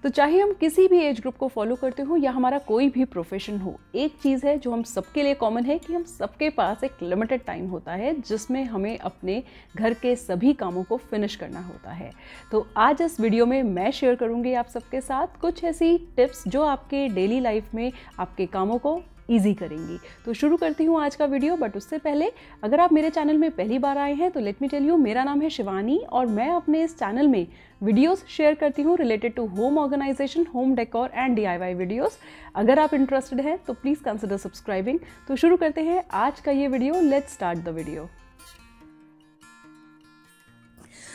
तो चाहे हम किसी भी एज ग्रुप को फॉलो करते हो या हमारा कोई भी प्रोफेशन हो, एक चीज़ है जो हम सबके लिए कॉमन है कि हम सबके पास एक लिमिटेड टाइम होता है जिसमें हमें अपने घर के सभी कामों को फिनिश करना होता है। तो आज इस वीडियो में मैं शेयर करूँगी आप सबके साथ कुछ ऐसी टिप्स जो आपके डेली लाइफ में आपके कामों को ईजी करेंगी। तो शुरू करती हूँ आज का वीडियो, बट उससे पहले अगर आप मेरे चैनल में पहली बार आए हैं तो लेट मी टेल यू, मेरा नाम है शिवानी और मैं अपने इस चैनल में वीडियोस शेयर करती हूँ related to home organisation, home decor and DIY videos. अगर आप इंटरेस्टेड हैं तो प्लीज़ कंसिडर सब्सक्राइबिंग। तो शुरू करते हैं आज का ये video, let's start the video.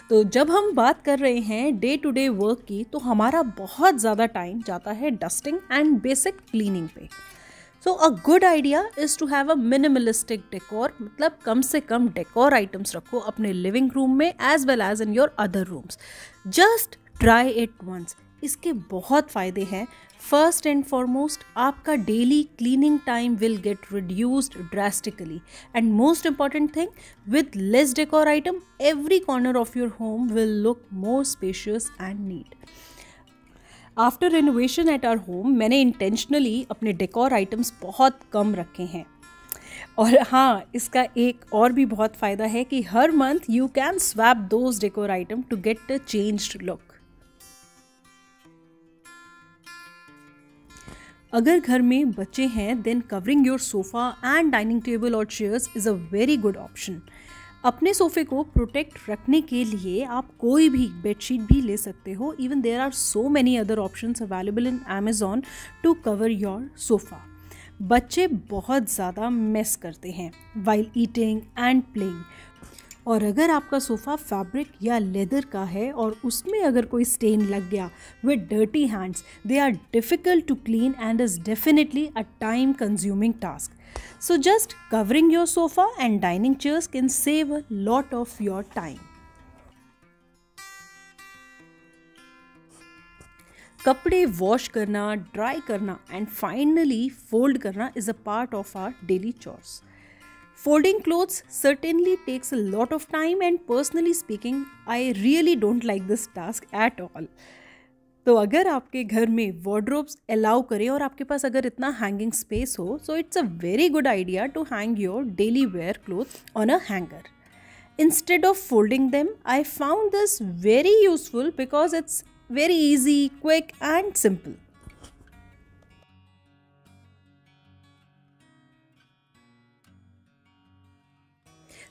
तो जब हम बात कर रहे हैं डे टू डे वर्क की, तो हमारा बहुत ज़्यादा टाइम जाता है डस्टिंग एंड बेसिक क्लीनिंग पे। So a good idea is to have a minimalistic decor, मतलब कम से कम डेकोर आइटम्स रखो अपने लिविंग रूम में as well as in your other rooms. Just try it once. इसके बहुत फ़ायदे हैं। फर्स्ट एंड फॉरमोस्ट, आपका daily cleaning time will get reduced drastically, and most important thing, with less decor item every corner of your home will look more spacious and NEET. After renovation at our home मैंने intentionally अपने decor items बहुत कम रखे हैं। और हाँ, इसका एक और भी बहुत फ़ायदा है कि हर month you can swap those decor item to get a changed look. अगर घर में बच्चे हैं then covering your sofa and dining table और chairs is a very good option. अपने सोफ़े को प्रोटेक्ट रखने के लिए आप कोई भी बेडशीट भी ले सकते हो। Even there are so many other options available in Amazon to cover your sofa. बच्चे बहुत ज़्यादा मेस करते हैं वाइल ईटिंग एंड प्लेइंग, और अगर आपका सोफ़ा फैब्रिक या लेदर का है और उसमें अगर कोई स्टेन लग गया with dirty hands, they are difficult to clean and is definitely a time consuming task. So just covering your sofa and dining chairs can save a lot of your time. कपड़े wash करना, dry करना and finally fold करना is a part of our daily chores. Folding clothes certainly takes a lot of time, and personally speaking, I really don't like this task at all. तो अगर आपके घर में wardrobes allow करें और आपके पास अगर इतना हैंगिंग स्पेस हो, so it's a very good idea to hang your daily wear clothes on a hanger. Instead of folding them, I found this very useful because it's very easy, quick and simple.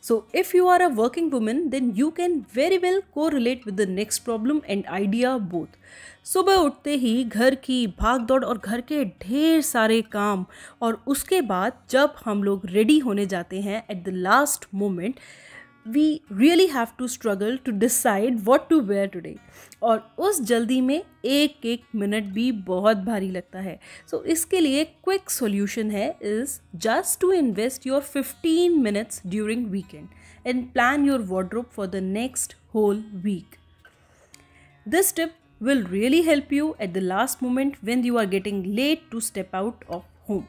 So if you are a working woman, then you can very well correlate with the next problem and idea both. सुबह उठते ही घर की भाग दौड़ और घर के ढेर सारे काम, और उसके बाद जब हम लोग रेडी होने जाते हैं at the last moment, we really have to struggle to decide what to wear today. और उस जल्दी में एक एक मिनट भी बहुत भारी लगता है. सो इसके लिए क्विक सॉल्यूशन है is just to invest your 15 minutes during weekend and plan your wardrobe for the next whole week. This tip will really help you at the last moment when you are getting late to step out of home.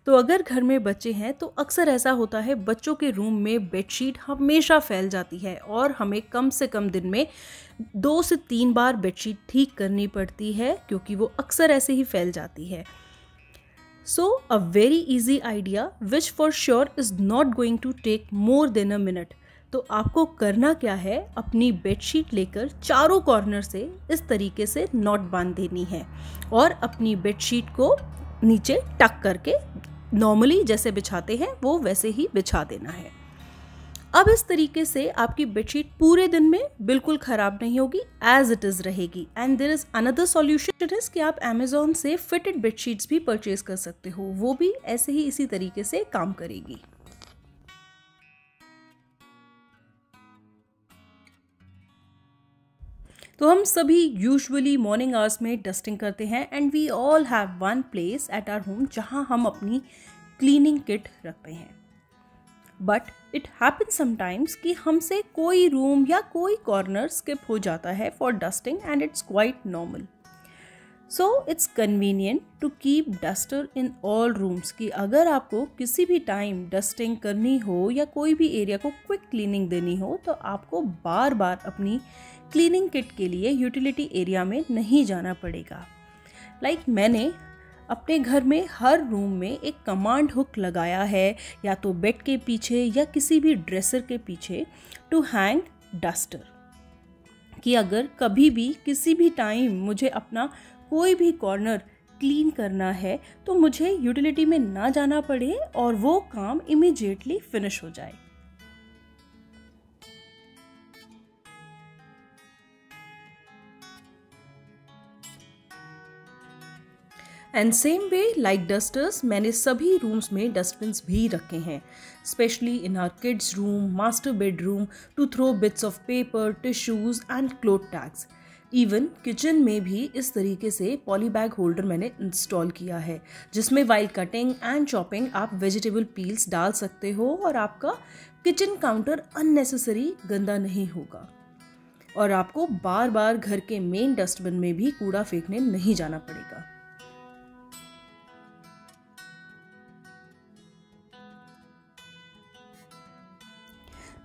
तो अगर घर में बच्चे हैं तो अक्सर ऐसा होता है, बच्चों के रूम में बेडशीट हमेशा फैल जाती है और हमें कम से कम दिन में 2 से 3 बार बेडशीट ठीक करनी पड़ती है क्योंकि वो अक्सर ऐसे ही फैल जाती है. So a very easy idea which for sure is not going to take more than a minute. तो आपको करना क्या है, अपनी बेडशीट लेकर चारों कॉर्नर से इस तरीके से नॉट बांध देनी है और अपनी बेडशीट को नीचे टक करके नॉर्मली जैसे बिछाते हैं वो वैसे ही बिछा देना है. अब इस तरीके से आपकी बेडशीट पूरे दिन में बिल्कुल ख़राब नहीं होगी, एज इट इज़ रहेगी. And there is another solution is कि आप Amazon से फिटेड बेडशीट्स भी परचेज कर सकते हो, वो भी ऐसे ही इसी तरीके से काम करेगी. तो हम सभी यूजुअली मॉर्निंग आवर्स में डस्टिंग करते हैं and we all have one place at our home जहां हम अपनी क्लीनिंग किट रखते हैं. बट इट हैपन समटाइम्स कि हमसे कोई रूम या कोई कॉर्नर स्किप हो जाता है for dusting and it's quite normal. So it's convenient to keep duster in all rooms कि अगर आपको किसी भी टाइम डस्टिंग करनी हो या कोई भी एरिया को क्विक क्लीनिंग देनी हो तो आपको बार बार अपनी क्लीनिंग किट के लिए यूटिलिटी एरिया में नहीं जाना पड़ेगा। मैंने अपने घर में हर रूम में एक कमांड हुक लगाया है, या तो बेड के पीछे या किसी भी ड्रेसर के पीछे, टू हैंग डस्टर, कि अगर कभी भी किसी भी टाइम मुझे अपना कोई भी कॉर्नर क्लीन करना है तो मुझे यूटिलिटी में ना जाना पड़े और वो काम इमीडिएटली फिनिश हो जाए। And same way like dusters, मैंने सभी रूम्स में डस्टबिन्स भी रखे हैं, specially in our kids room, master bedroom, to throw bits of paper, tissues and cloth tags. Even kitchen में भी इस तरीके से पॉली बैग होल्डर मैंने इंस्टॉल किया है, जिसमें वाइल कटिंग एंड चॉपिंग आप वेजिटेबल पील्स डाल सकते हो और आपका किचन काउंटर अननेसेसरी गंदा नहीं होगा और आपको बार बार घर के मेन डस्टबिन में भी कूड़ा फेंकने नहीं जाना पड़ेगा।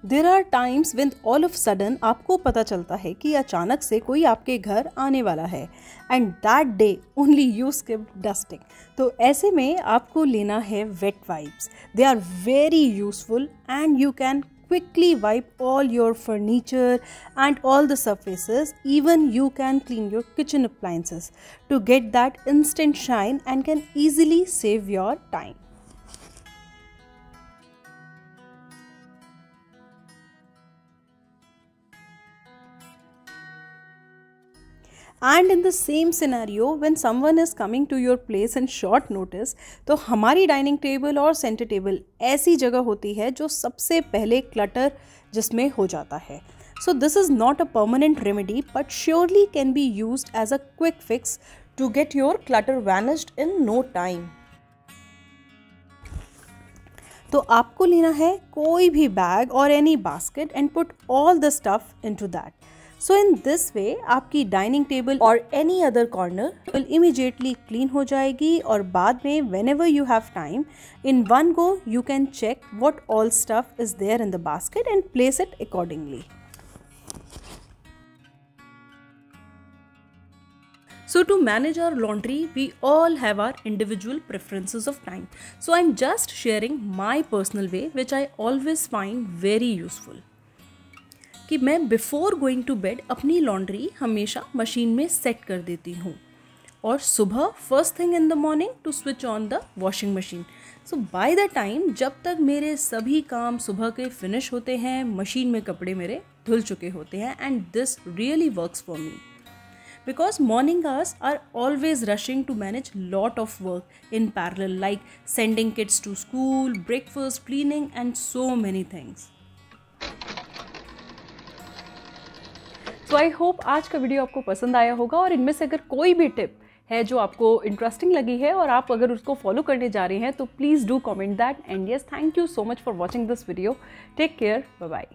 There are times when all of sudden आपको पता चलता है कि अचानक से कोई आपके घर आने वाला है and that day only you skipped dusting. तो ऐसे में आपको लेना है wet wipes. They are very useful and you can quickly wipe all your furniture and all the surfaces. Even you can clean your kitchen appliances to get that instant shine and can easily save your time. And in the same scenario when someone is coming to your place in short notice, तो हमारी dining table और centre table ऐसी जगह होती है जो सबसे पहले क्लटर जिसमें हो जाता है। So this is not a permanent remedy but surely can be used as a quick fix to get your clutter vanished in no time. तो आपको लेना है कोई भी बैग और any basket and put all the stuff into that. So in this way आपकी dining table और any other corner will immediately clean हो जाएगी और बाद में whenever you have time in one go you can check what all stuff is there in the basket and place it accordingly. So to manage our laundry, we all have our individual preferences of time. So I'm just sharing my personal way which I always find very useful. कि मैं before going to bed अपनी laundry हमेशा machine में set कर देती हूँ और सुबह first thing in the morning to switch on the washing machine. So by the time जब तक मेरे सभी काम सुबह के फिनिश होते हैं, मशीन में कपड़े मेरे धुल चुके होते हैं and this really works for me because morning hours are always rushing to manage lot of work in parallel like sending kids to school, breakfast, cleaning and so many things. तो I hope आज का video आपको पसंद आया होगा और इनमें से अगर कोई भी टिप है जो आपको इंटरेस्टिंग लगी है और आप अगर उसको फॉलो करने जा रहे हैं तो please do comment that and yes, thank you so much for watching this video. Take care, bye bye.